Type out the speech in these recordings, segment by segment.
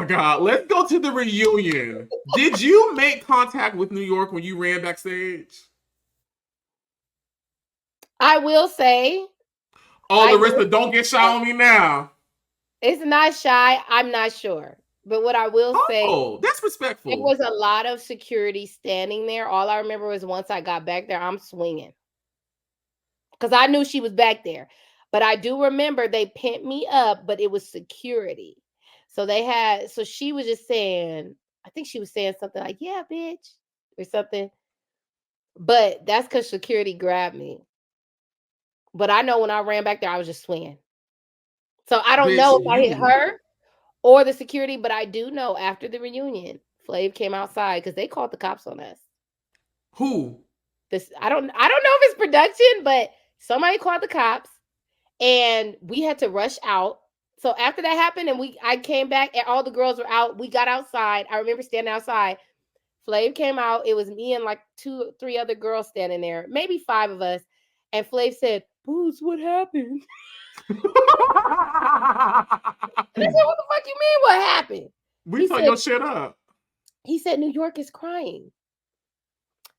God. Let's go to the reunion. Did you make contact with New York when you ran backstage? I will say. Oh, Larissa, don't get shy on me now. It's not shy. I'm not sure. But what I will say, Oh, that's there respectful. was a lot of security standing there. All I remember was once I got back there, I'm swinging. Because I knew she was back there. But I do remember they pinned me up, but it was security. So she was just saying, I think she was saying something like, yeah, bitch, or something. But that's because security grabbed me. But I know when I ran back there, I was just swinging. So I don't know Bitch, if I hit her or the security, but I do know after the reunion, Flav came outside because they called the cops on us. Who? I don't know if it's production, but somebody called the cops and we had to rush out. So after that happened and I came back and all the girls were out, we got outside. I remember standing outside. Flav came out. It was me and like 2-3 other girls standing there, maybe 5 of us. And Flav said, Bootz, what happened? And I said, what the fuck you mean what happened? We tell your shit up. He said, New York is crying.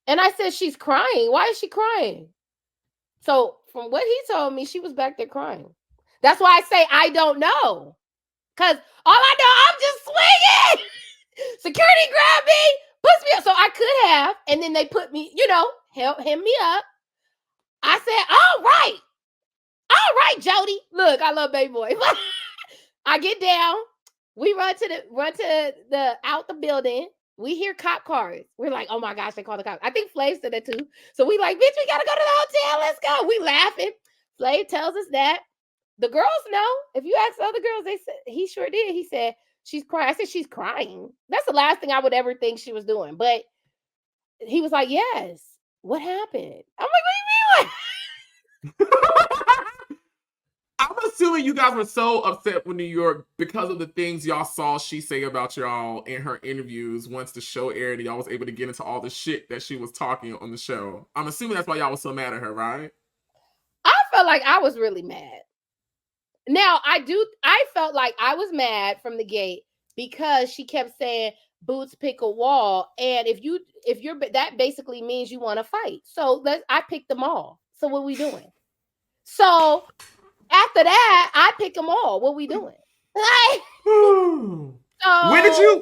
And I said, she's crying. Why is she crying? So from what he told me, she was back there crying. That's why I say I don't know. Because all I know, I'm just swinging. Security grabbed me, puts me up. So I could have. And then they put me, held me up. I said, all right, Jody. Look, I love baby boy. I get down. We run to the out the building. We hear cop cars. We're like, oh my gosh, they called the cops. I think Flav said that too. So we like, bitch, we gotta go to the hotel. Let's go. We laughing. Flav tells us that. The girls know. If you ask other girls, they said he sure did. He said she's crying. I said she's crying. That's the last thing I would ever think she was doing. But he was like, yes. What happened? I'm like, what do you mean? I'm assuming you guys were so upset with New York because of the things y'all saw she say about y'all in her interviews once the show aired and y'all was able to get into all the shit that she was talking on the show. I'm assuming that's why y'all was so mad at her, right? I felt like I was really mad. Now, I felt like I was mad from the gate because she kept saying, Bootz, pick a wall. And if you're that basically means you want to fight. So I picked them all. So what we doing? So after that, I pick them all. What we doing?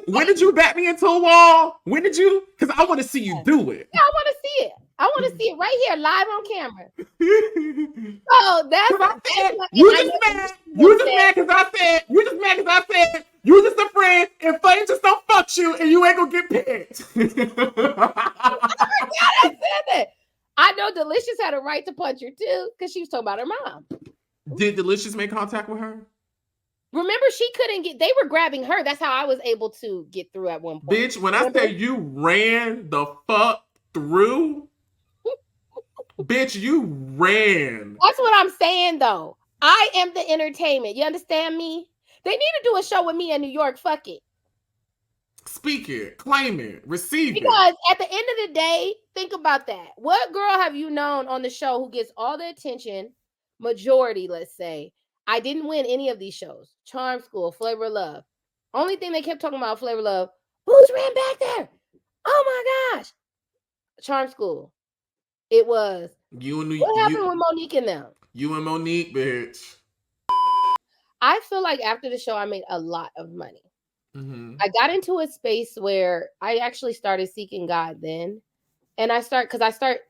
When did you back me into a wall? When did you? Because I want to see you do it. Yeah, I want to see it. I want to see it right here, live on camera. So you just mad because I said you just a friend and Flame just don't fuck you and you ain't gonna get picked. I said that. I know Delicious had a right to punch her too because she was talking about her mom. Did Delicious make contact with her? Remember, she couldn't get. They were grabbing her. That's how I was able to get through at one point. Bitch, when I say you ran the fuck through, bitch, you ran. That's what I'm saying, though. I am the entertainment. You understand me? They need to do a show with me in New York. Fuck it. Speak it, claim it, receive it. Because at the end of the day, think about that. What girl have you known on the show who gets all the attention? Majority, let's say. I didn't win any of these shows. Charm School, Flavor of Love. Only thing they kept talking about Flavor of Love. Bootz ran back there. Oh my gosh. Charm School. It was. What happened with Monique and them? You and Monique, bitch. I feel like after the show, I made a lot of money. Mm-hmm. I got into a space where I actually started seeking God then. And I start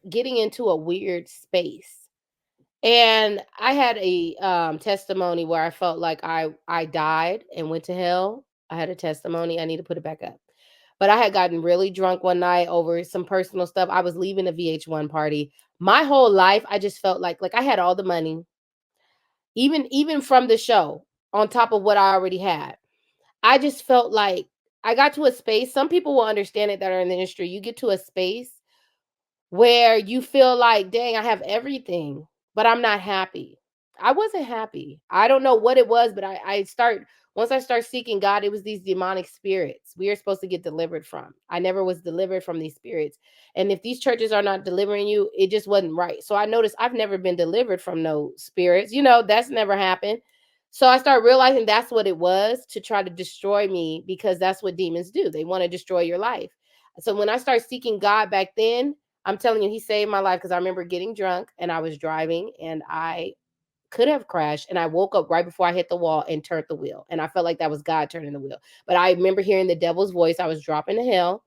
getting into a weird space. And I had a testimony where I felt like I died and went to hell. I had a testimony. I need to put it back up. But I had gotten really drunk one night over some personal stuff. I was leaving a Vh1 party. My whole life, I just felt like I had all the money, even from the show, on top of what I already had. I just felt like I got to a space. Some people will understand it that are in the industry. You get to a space where you feel like, dang, I have everything, but I'm not happy. I wasn't happy. I don't know what it was, but once I start seeking God, it was these demonic spirits we are supposed to get delivered from. I never was delivered from these spirits. And if these churches are not delivering you, it just wasn't right. So I noticed I've never been delivered from no spirits. That's never happened. So I started realizing that's what it was, to try to destroy me, because that's what demons do. They want to destroy your life. So when I started seeking God back then, I'm telling you, he saved my life, because I remember getting drunk and I was driving and I could have crashed, and I woke up right before I hit the wall and turned the wheel. And I felt like that was God turning the wheel. But I remember hearing the devil's voice. I was dropping to hell.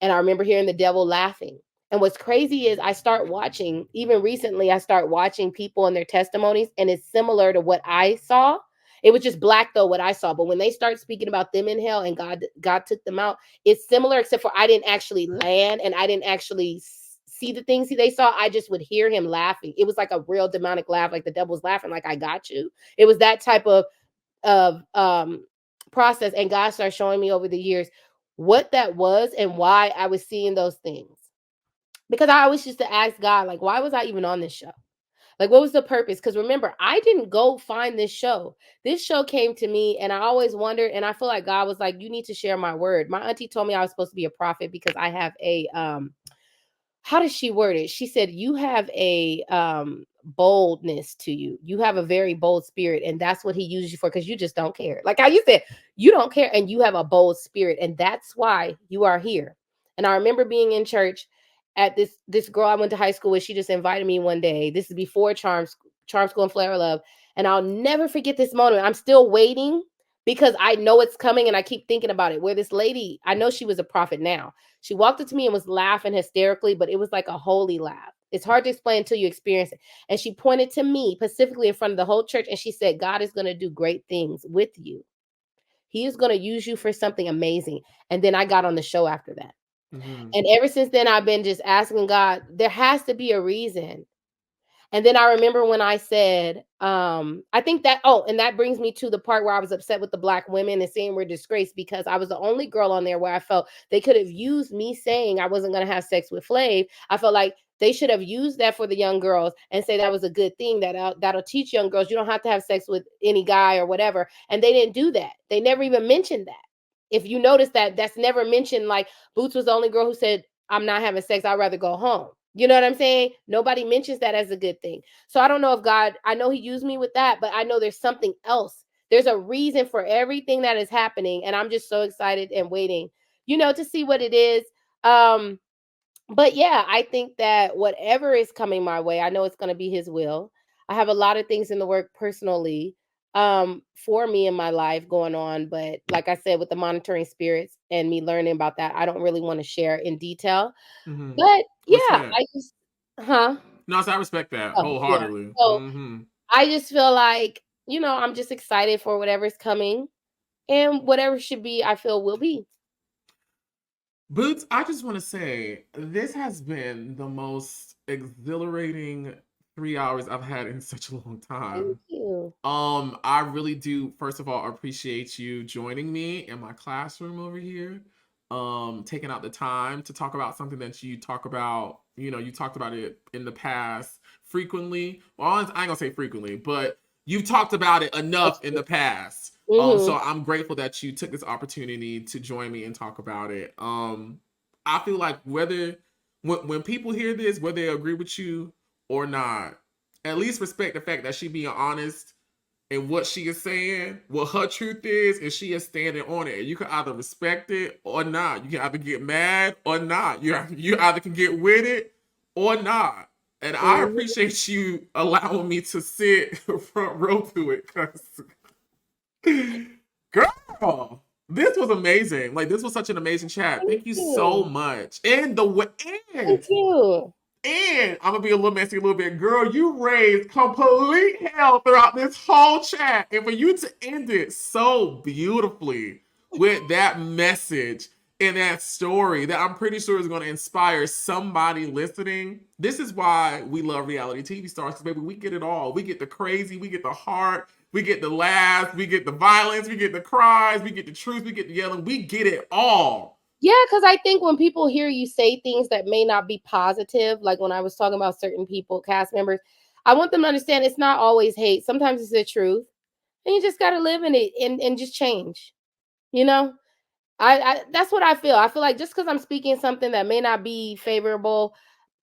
And I remember hearing the devil laughing. And what's crazy is I start watching, even recently, I start watching people and their testimonies, and it's similar to what I saw. It was just black though, what I saw. But when they start speaking about them in hell and God took them out, it's similar, except for I didn't actually land and I didn't actually see the things they saw. I just would hear him laughing. It was like a real demonic laugh, like the devil's laughing, like I got you. It was that type of process. And God started showing me over the years what that was and why I was seeing those things. Because I always used to ask God, like, why was I even on this show? Like, what was the purpose? Because remember, I didn't go find this show. This show came to me, and I always wondered, and I feel like God was like, you need to share my word. My auntie told me I was supposed to be a prophet because I have a how does she word it? She said, you have a boldness to you. You have a very bold spirit, and that's what he uses you for, because you just don't care. Like how you said, you don't care, and you have a bold spirit, and that's why you are here. And I remember being in church at this girl I went to high school with. She just invited me one day. This is before Charm School and Flair of Love. And I'll never forget this moment. I'm still waiting because I know it's coming, and I keep thinking about it. Where this lady, I know she was a prophet now. She walked up to me and was laughing hysterically, but it was like a holy laugh. It's hard to explain until you experience it. And she pointed to me specifically in front of the whole church, and she said, God is going to do great things with you. He is going to use you for something amazing. And then I got on the show after that. Mm-hmm. And ever since then, I've been just asking God, there has to be a reason. And then I remember when I said, I think that, and that brings me to the part where I was upset with the Black women and saying we're disgraced, because I was the only girl on there where I felt they could have used me saying I wasn't going to have sex with Flav. I felt like they should have used that for the young girls and say that was a good thing, that'll teach young girls you don't have to have sex with any guy or whatever. And they didn't do that. They never even mentioned that. If you notice that, that's never mentioned. Like Bootz was the only girl who said, I'm not having sex, I'd rather go home. You know what I'm saying? Nobody mentions that as a good thing. So I don't know if God, I know he used me with that, but I know there's something else. There's a reason for everything that is happening. And I'm just so excited and waiting, to see what it is. But yeah, I think that whatever is coming my way, I know it's going to be his will. I have a lot of things in the work personally for me in my life going on. But like I said, with the monitoring spirits and me learning about that, I don't really want to share in detail. Mm-hmm. But yeah, I just, No, so I respect that wholeheartedly. Yeah. So I just feel like, I'm just excited for whatever's coming, and whatever should be, I feel will be. Bootz, I just want to say, this has been the most exhilarating 3 hours I've had in such a long time. Thank you. I really do, first of all, appreciate you joining me in my classroom over here. Taking out the time to talk about something that you talk about, you talked about it in the past frequently. Well, I ain't gonna say frequently, but you've talked about it enough in the past. So I'm grateful that you took this opportunity to join me and talk about it. I feel like when people hear this, whether they agree with you or not, at least respect the fact that she being honest and what she is saying, what her truth is, and she is standing on it. And you can either respect it or not. You can either get mad or not. You either can get with it or not. And I appreciate you allowing me to sit front row to it, because girl, this was amazing. Like, this was such an amazing chat. Thank you so much. And thank you. And I'm gonna be a little messy a little bit. Girl, you raised complete hell throughout this whole chat. And for you to end it so beautifully with that message and that story that I'm pretty sure is gonna inspire somebody listening. This is why we love reality TV stars, because baby, we get it all. We get the crazy, we get the heart, we get the laughs, we get the violence, we get the cries, we get the truth, we get the yelling, we get it all. Yeah, because I think when people hear you say things that may not be positive, like when I was talking about certain people, cast members, I want them to understand it's not always hate. Sometimes it's the truth. And you just got to live in it and just change. I that's what I feel. I feel like just because I'm speaking something that may not be favorable,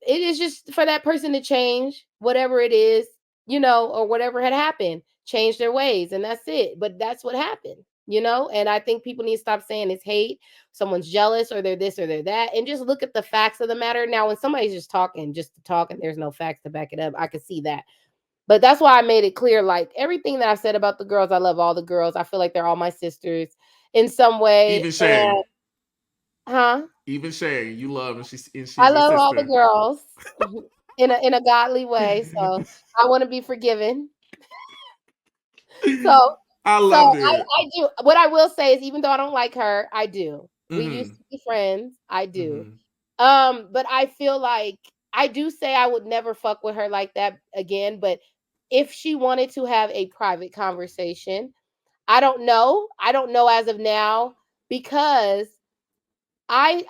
it is just for that person to change whatever it is, or whatever had happened. change their ways, and that's it. But that's what happened, and I think people need to stop saying it's hate, someone's jealous, or they're this or they're that, and just look at the facts of the matter. Now, when somebody's just talking just to talk and there's no facts to back it up, I could see that. But that's why I made it clear, like, everything that I've said about the girls, I love all the girls. I feel like they're all my sisters in some way. Even Shay. Huh? Even Shay, you love, and she's I your love all the sister. girls in a godly way. So I want to be forgiven. So I love it. I do. What I will say is, even though I don't like her, I do. We used to be friends. I do. But I feel like I do say I would never fuck with her like that again. But if she wanted to have a private conversation, I don't know. I don't know as of now, because I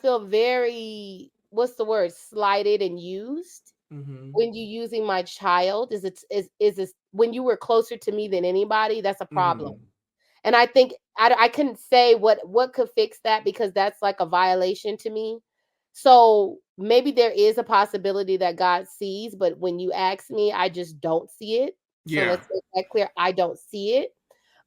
feel very, what's the word, slighted and used when you using my child. Is when you were closer to me than anybody, that's a problem. And I think I couldn't say what could fix that, because that's like a violation to me. So maybe there is a possibility that God sees, but when you ask me, I just don't see it. So let's make that clear. I don't see it,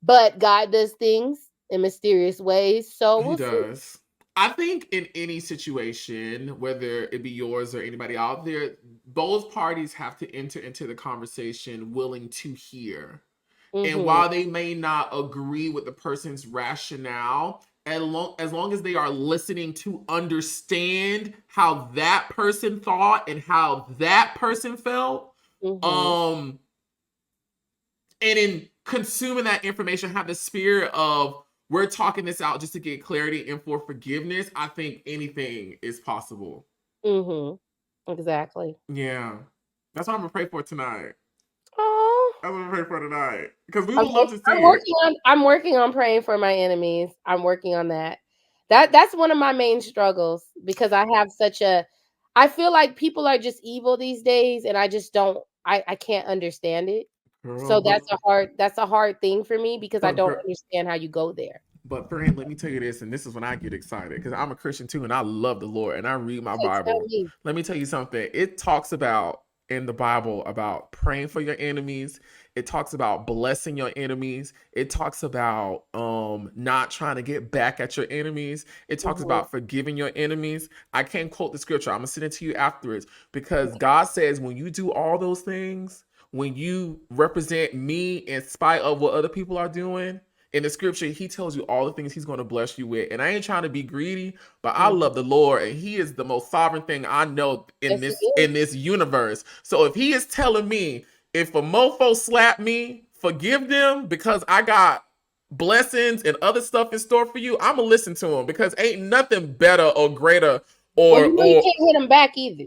but God does things in mysterious ways. So He we'll does. see. I think in any situation, whether it be yours or anybody out there, both parties have to enter into the conversation willing to hear. And while they may not agree with the person's rationale, as long as they are listening to understand how that person thought and how that person felt, and in consuming that information, have the spirit of, we're talking this out just to get clarity and for forgiveness, I think anything is possible. Exactly. Yeah. That's what I'm gonna pray for tonight. Oh, I'm gonna pray for tonight, because we would love to see I'm working on praying for my enemies. I'm working on that. That's one of my main struggles, because I feel like people are just evil these days, and I just don't I can't understand it. Girl, So that's a hard thing for me, because I don't girl, understand how you go there. But friend, let me tell you this, and this is when I get excited, because I'm a Christian too, and I love the Lord, and I read my Okay, tell Bible. me. Let me tell you something. It talks about in the Bible about praying for your enemies. It talks about blessing your enemies. It talks about not trying to get back at your enemies. It talks about forgiving your enemies. I can't quote the scripture. I'm gonna send it to you afterwards, because God says when you do all those things, when you represent me in spite of what other people are doing, in the scripture, he tells you all the things he's going to bless you with. And I ain't trying to be greedy, but I love the Lord, and he is the most sovereign thing I know in this universe. So if he is telling me, if a mofo slap me, forgive them, because I got blessings and other stuff in store for you, I'm gonna listen to him, because ain't nothing better or greater Well, you can't hit him back either.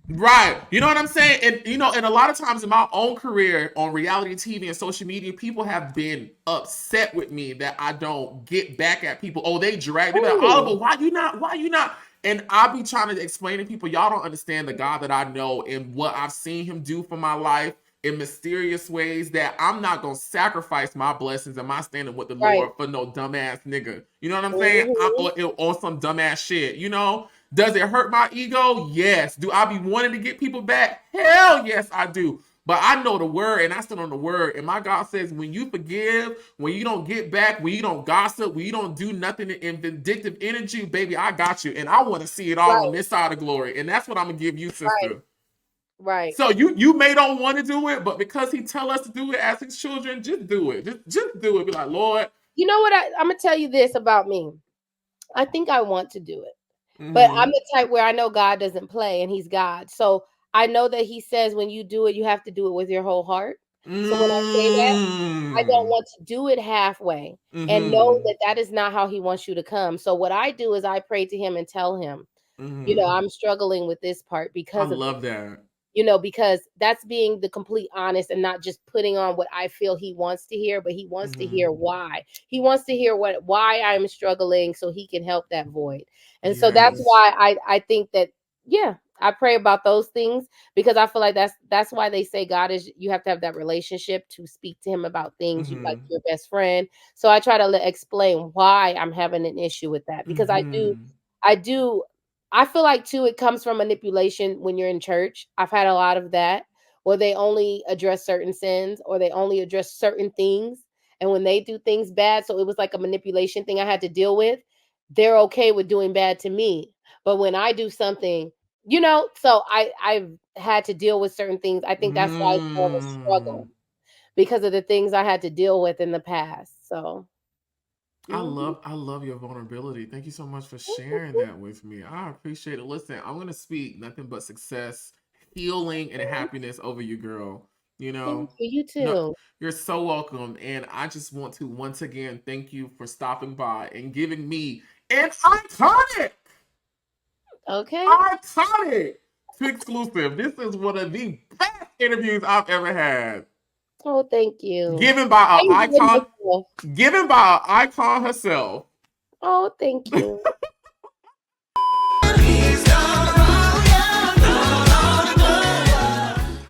Right. You know what I'm saying? And a lot of times in my own career on reality TV and social media, people have been upset with me that I don't get back at people. Oh, they drag me. Like, Oliver, why you not? Why you not? And I'll be trying to explain to people, y'all don't understand the God that I know and what I've seen him do for my life in mysterious ways, that I'm not going to sacrifice my blessings and my standing with the Lord for no dumbass nigga. You know what I'm saying? I'm on some dumbass shit, Does it hurt my ego? Yes. Do I be wanting to get people back? Hell yes, I do. But I know the word, and I stand on the word. And my God says, when you forgive, when you don't get back, when you don't gossip, when you don't do nothing in vindictive energy, baby, I got you. And I want to see it all on this side of glory. And that's what I'm going to give you, sister. Right. So you may don't want to do it, but because he tell us to do it as his children, just do it. Just do it. Be like, Lord. You know what? I'm going to tell you this about me. I think I want to do it. But I'm the type where I know God doesn't play, and he's God. So I know that he says when you do it, you have to do it with your whole heart. So when I say that, I don't want to do it halfway, and know that that is not how he wants you to come. So what I do is I pray to him and tell him, I'm struggling with this part because I love that. Because that's being the complete honest and not just putting on what I feel he wants to hear, but he wants to hear why. He wants to hear why I'm struggling, so he can help that void. And so that's why I think that, I pray about those things, because I feel like that's why they say God is, you have to have that relationship to speak to him about things, like your best friend. So I try to explain why I'm having an issue with that, because I feel like too, it comes from manipulation when you're in church. I've had a lot of that, or they only address certain sins, or they only address certain things. And when they do things bad, so it was like a manipulation thing I had to deal with. They're okay with doing bad to me. But when I do something, so I've had to deal with certain things. I think that's why it's more of a struggle, because of the things I had to deal with in the past. So I love your vulnerability. Thank you so much for sharing that with me. I appreciate it. Listen, I'm gonna speak nothing but success, healing, and happiness over you, girl. Thank you. You No, too. you're so welcome. And I just want to once again thank you for stopping by and giving me an iconic exclusive. This is one of the best interviews I've ever had. Oh, thank you. Given by I enjoyed myself. given by an icon herself. Oh, thank you.